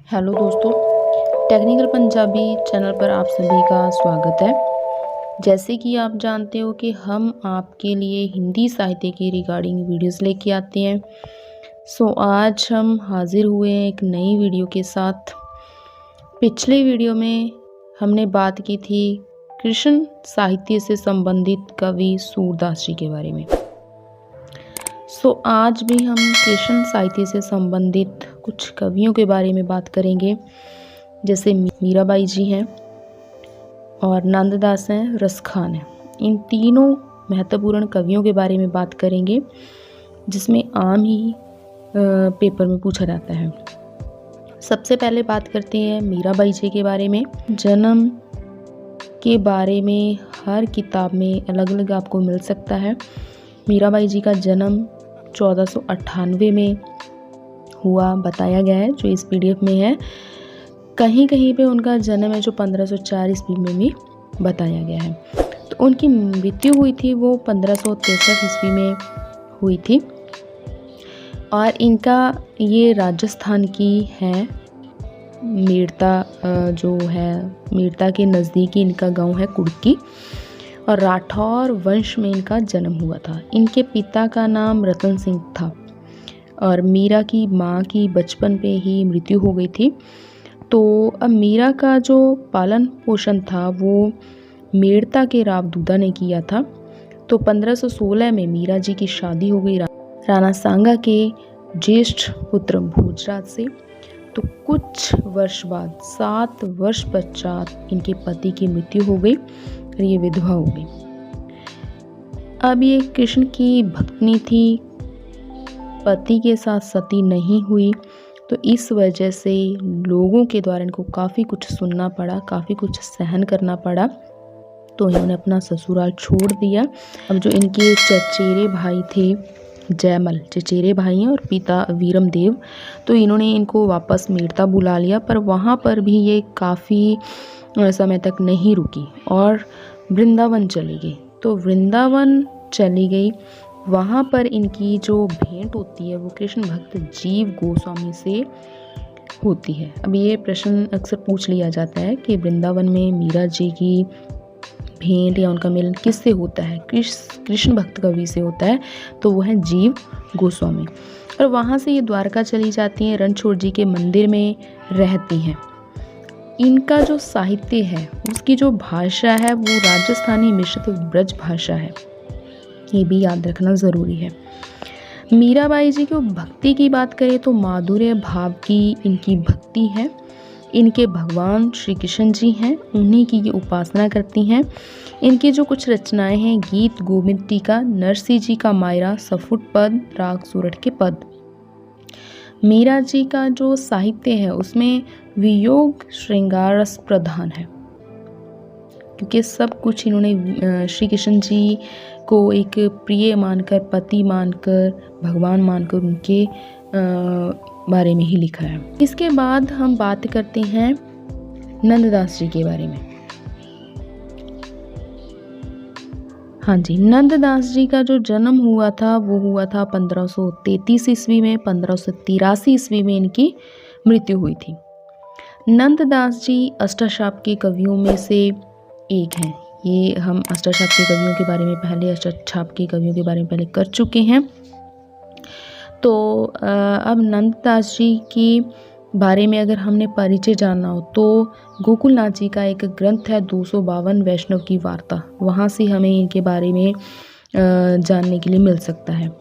Hello दोस्तों, technical Punjabi channel पर आप सभी का स्वागत है। जैसे कि आप जानते हो कि हम आपके लिए हिंदी साहित्य के रिगार्डिंग वीडियोस लेके आते हैं। आज हम हाजिर हुए हैं एक नई वीडियो के साथ। पिछले वीडियो में हमने बात की थी कृष्ण साहित्य से संबंधित कवि सूरदास जी के बारे में। आज भी हम कृष्ण साहित्य से संबंधित कुछ कवियों के बारे में बात करेंगे, जैसे मीराबाई जी हैं और नंददास हैं, रसखान हैं। इन तीनों महत्वपूर्ण कवियों के बारे में बात करेंगे, जिसमें आम ही पेपर में पूछा जाता है। सबसे पहले बात करते हैं मीराबाई जी के बारे में। जन्म के बारे में हर किताब में अलग अलग आपको मिल सकता है। मीराबाई जी का जन्म 1498 में हुआ बताया गया है, जो इस पीडीएफ में है। कहीं कहीं पे उनका जन्म है जो 1504 ईस्वी में भी बताया गया है। तो उनकी मृत्यु हुई थी वो 1563 ईस्वी में हुई थी। और इनका ये राजस्थान की है, मेड़ता जो है, मेड़ता के नज़दीकी इनका गांव है कुड़की, और राठौर वंश में इनका जन्म हुआ था। इनके पिता का नाम रतन सिंह था और मीरा की माँ की बचपन पे ही मृत्यु हो गई थी। तो अब मीरा का जो पालन पोषण था वो मेड़ता के रावदूदा ने किया था। तो 1516 में मीरा जी की शादी हो गई राणा सांगा के ज्येष्ठ पुत्र भोजराज से। तो कुछ वर्ष बाद 7 वर्ष पश्चात इनके पति की मृत्यु हो गई और ये विधवा हो गई। अब ये कृष्ण की भक्तनी थी, पति के साथ सती नहीं हुई, तो इस वजह से लोगों के द्वारा इनको काफ़ी कुछ सुनना पड़ा, काफ़ी कुछ सहन करना पड़ा। तो इन्होंने अपना ससुराल छोड़ दिया। अब जो इनके चचेरे भाई थे, जयमल चचेरे भाई हैं और पिता वीरम देव, तो इन्होंने इनको वापस मेड़ता बुला लिया। पर वहाँ पर भी ये काफ़ी समय तक नहीं रुकी और वृंदावन चली गई। तो वृंदावन चली गई, वहाँ पर इनकी जो भेंट होती है वो कृष्ण भक्त जीव गोस्वामी से होती है। अब ये प्रश्न अक्सर पूछ लिया जाता है कि वृंदावन में मीरा जी की भेंट या उनका मिलन किससे होता है? कृष्ण भक्त कवि से होता है, तो वो है जीव गोस्वामी। और वहाँ से ये द्वारका चली जाती हैं, रणछोड़ जी के मंदिर में रहती हैं। इनका जो साहित्य है उसकी जो भाषा है वो राजस्थानी मिश्रित ब्रज भाषा है, ये भी याद रखना ज़रूरी है। मीराबाई जी को भक्ति की बात करें तो माधुर्य भाव की इनकी भक्ति है। इनके भगवान श्री कृष्ण जी हैं, उन्हीं की ये उपासना करती हैं। इनकी जो कुछ रचनाएं हैं, गीत गोविंद टीका, नरसिंह जी का मायरा, सफुट पद, राग सूरठ के पद। मीरा जी का जो साहित्य है उसमें वियोग श्रृंगार रस प्रधान है, क्योंकि सब कुछ इन्होंने श्री कृष्ण जी को एक प्रिय मानकर, पति मानकर, भगवान मानकर उनके बारे में ही लिखा है। इसके बाद हम बात करते हैं नंददास जी के बारे में। हाँ जी, नंददास जी का जो जन्म हुआ था वो हुआ था 1533 ईस्वी में। 1583 ईस्वी में इनकी मृत्यु हुई थी। नंददास जी अष्टशाप के कवियों में से एक हैं। ये हम अष्टशाप के कवियों के बारे में पहले, अष्टछाप के कवियों के बारे में पहले कर चुके हैं। तो अब नंददास जी के बारे में अगर हमने परिचय जानना हो तो गोकुलनाथ जी का एक ग्रंथ है 252 वैष्णव की वार्ता, वहाँ से हमें इनके बारे में जानने के लिए मिल सकता है।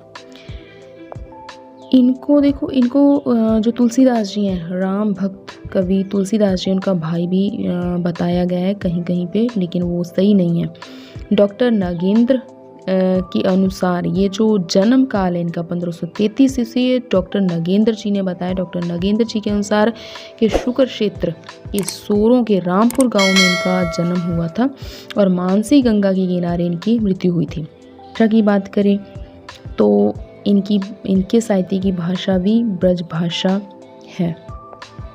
इनको देखो, इनको जो तुलसीदास जी हैं, राम भक्त कवि तुलसीदास जी, उनका भाई भी बताया गया है कहीं कहीं पे, लेकिन वो सही नहीं है। डॉक्टर नागेंद्र के अनुसार ये जो जन्म काल है इनका 1533 ईस्वी, डॉक्टर नगेंद्र जी ने बताया। डॉक्टर नगेंद्र जी के अनुसार कि शुक्र क्षेत्र के सोरों के रामपुर गांव में इनका जन्म हुआ था और मानसी गंगा के किनारे इनकी मृत्यु हुई थी। भाषा की बात करें तो इनके साहित्य की भाषा भी ब्रज भाषा है।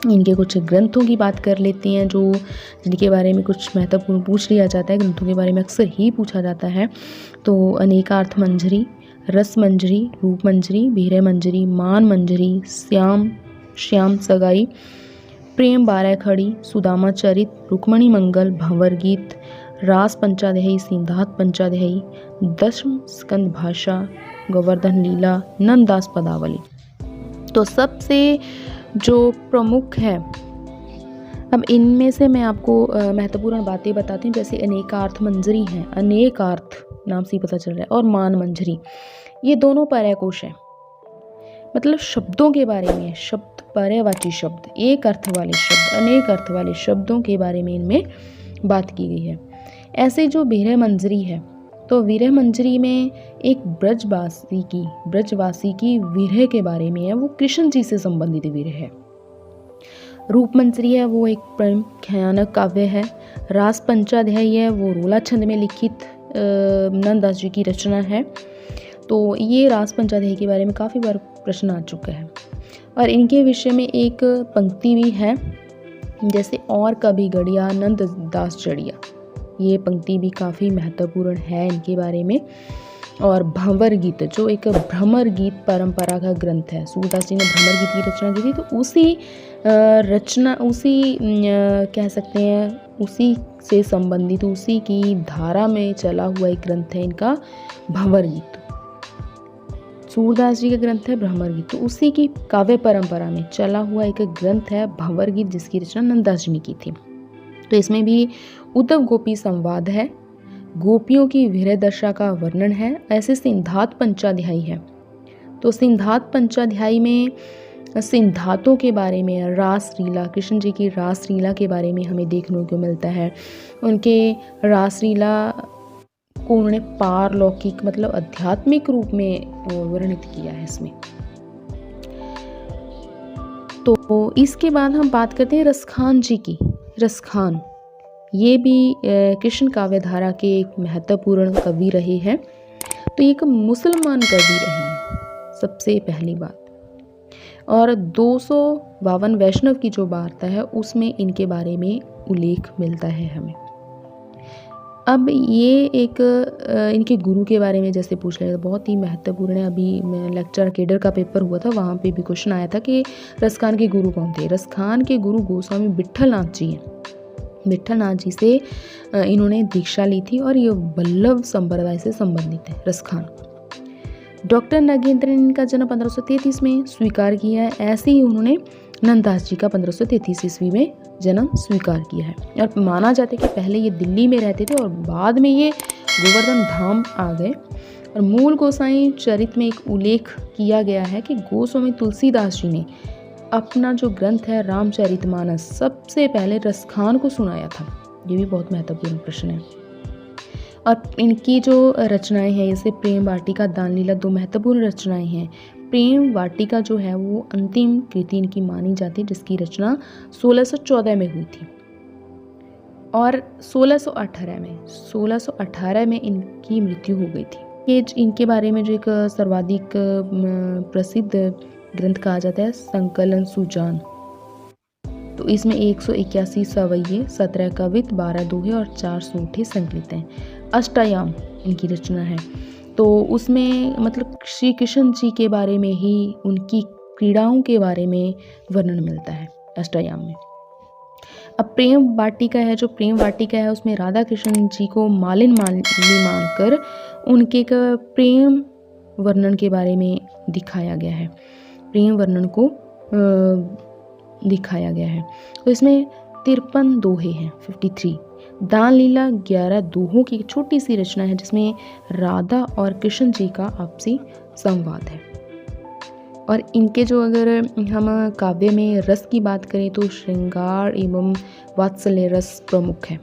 इनके कुछ ग्रंथों की बात कर लेते हैं जो जिनके बारे में कुछ महत्वपूर्ण पूछ लिया जाता है। ग्रंथों के बारे में अक्सर ही पूछा जाता है। तो अनेकार्थ मंजरी, रस मंजरी, रूप मंजरी, बीहरे मंजरी, मान मंजरी, श्याम सगाई, प्रेम बारह खड़ी, सुदामा चरित, रुक्मणी मंगल, भंवर गीत, रास पंचाध्यायी, सिद्धार्थ पंचाध्यायी, दशम स्कंद भाषा, गोवर्धन लीला, नंददास पदावली। तो सबसे जो प्रमुख है, अब इनमें से मैं आपको महत्वपूर्ण बातें बताती हूँ। जैसे अनेकार्थ मंजरी हैं, अनेकार्थ नाम से ही पता चल रहा है, और मान मंजरी, ये दोनों पर्यायकोश हैं। मतलब शब्दों के बारे में, शब्द पर्यायवाची शब्द, एक अर्थ वाले शब्द, अनेक अर्थ वाले शब्दों के बारे में इनमें बात की गई है। ऐसे जो विरह मंजरी है, तो विरह मंजरी में एक ब्रजवासी की विरह के बारे में है, वो कृष्ण जी से संबंधित विरह है। रूप मंजरी है, वो एक प्रेम भयानक काव्य है। रास पंचाध्यायी है, वो रोला छंद में लिखित नंददास जी की रचना है। तो ये रास पंचाध्यायी के बारे में काफ़ी बार प्रश्न आ चुका है। और इनके विषय में एक पंक्ति भी है, जैसे और कभी गढ़िया नंददास चढ़िया, ये पंक्ति भी काफ़ी महत्वपूर्ण है इनके बारे में। और भंवर गीत, जो एक भ्रमर गीत परंपरा का ग्रंथ है, सूरदास जी ने भ्रमर गीत की रचना की थी, तो उसी कह सकते हैं, उसी से संबंधित, उसी की धारा में चला हुआ एक ग्रंथ है इनका भंवर गीत। सूरदास जी का ग्रंथ है भ्रमर गीत, तो उसी की काव्य परंपरा में चला हुआ एक ग्रंथ है भंवर गीत, जिसकी रचना नंददास जी ने की थी। तो इसमें भी उद्धव गोपी संवाद है, गोपियों की विरह दशा का वर्णन है। ऐसे सिद्धार्थ पंचाध्यायी है, तो सिद्धार्थ पंचाध्यायी में सिद्धार्थों के बारे में, रास लीला, कृष्ण जी की रास लीला के बारे में हमें देखने को मिलता है। उनके रास लीला को उन्होंने पारलौकिक मतलब आध्यात्मिक रूप में वर्णित किया है इसमें। तो इसके बाद हम बात करते हैं रसखान जी की। रसखान ये भी कृष्ण काव्य धारा के एक महत्वपूर्ण कवि रहे हैं। तो एक मुसलमान कवि रहे हैं सबसे पहली बात। और 252 वैष्णव की जो वार्ता है उसमें इनके बारे में उल्लेख मिलता है हमें। अब ये एक इनके गुरु के बारे में जैसे पूछ लिया, बहुत ही महत्वपूर्ण है। अभी लेक्चर केडर का पेपर हुआ था, वहाँ पे भी क्वेश्चन आया था कि रसखान के गुरु कौन थे। रसखान के गुरु गोस्वामी विट्ठलनाथ जी हैं। विट्ठलनाथ जी से इन्होंने दीक्षा ली थी और ये वल्लभ संप्रदाय से संबंधित है रसखान। डॉक्टर नगेंद्र ने इनका जन्म 1533 में स्वीकार किया है। ऐसे ही उन्होंने नंददास जी का 1533 ईस्वी में जन्म स्वीकार किया है। और माना जाता है कि पहले ये दिल्ली में रहते थे और बाद में ये गोवर्धन धाम आ गए। और मूल गोसाई चरित में एक उल्लेख किया गया है कि गोस्वामी तुलसीदास जी ने अपना जो ग्रंथ है रामचरितमानस सबसे पहले रसखान को सुनाया था। ये भी बहुत महत्वपूर्ण प्रश्न है। और इनकी जो रचनाएं हैं जैसे प्रेम वाटिका, दान लीला, दो महत्वपूर्ण रचनाएं हैं। प्रेम वाटिका जो है वो अंतिम कृति इनकी मानी जाती है, जिसकी रचना 1614 में हुई थी। और 1618 में इनकी मृत्यु हो गई थी। ये इनके बारे में जो एक सर्वाधिक प्रसिद्ध ग्रंथ कहा जाता है संकलन सुजान। तो इसमें 181 सवैये, 17 कवित, 12 दोहे और 4 सूठे संकलित हैं। अष्टायाम इनकी रचना है। तो उसमें मतलब श्री कृष्ण जी के बारे में ही, उनकी क्रीड़ाओं के बारे में वर्णन मिलता है अष्टायाम में। अब प्रेम वाटिका है, जो प्रेम वाटिका है उसमें राधा कृष्ण जी को मालिनी मानकर उनके एक प्रेम वर्णन के बारे में दिखाया गया है, प्रेम वर्णन को दिखाया गया है। तो इसमें 53 दोहे हैं, 53। दान लीला 11 दोहों की छोटी सी रचना है, जिसमें राधा और कृष्ण जी का आपसी संवाद है। और इनके जो अगर हम काव्य में रस की बात करें तो श्रृंगार एवं वात्सल्य रस प्रमुख है।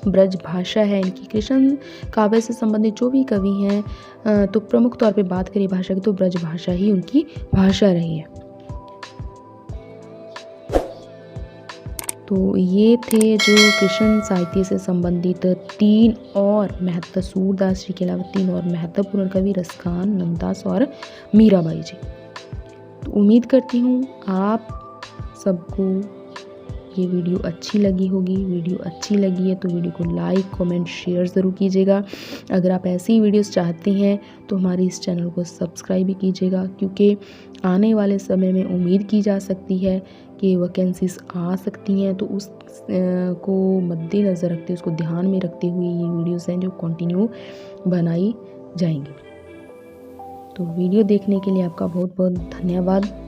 ब्रज भाषा है इनकी। कृष्ण काव्य से संबंधित जो भी कवि हैं तो प्रमुख तौर पे बात करें भाषा की तो ब्रज भाषा ही उनकी भाषा रही है। तो ये थे जो कृष्ण साहित्य से संबंधित 3 और सूरदास जी के अलावा 3 और महत्वपूर्ण कवि रसखान, नंददास और मीराबाई जी। तो उम्मीद करती हूँ आप सबको ये वीडियो अच्छी लगी होगी। वीडियो अच्छी लगी है तो वीडियो को लाइक, कमेंट, शेयर ज़रूर कीजिएगा। अगर आप ऐसी वीडियोस चाहते हैं तो हमारे इस चैनल को सब्सक्राइब भी कीजिएगा, क्योंकि आने वाले समय में उम्मीद की जा सकती है कि वैकेंसीज आ सकती हैं, तो उस को मद्देनज़र रखते, उसको ध्यान में रखते हुए ये वीडियोस हैं जो कंटिन्यू बनाई जाएंगी। तो वीडियो देखने के लिए आपका बहुत बहुत धन्यवाद।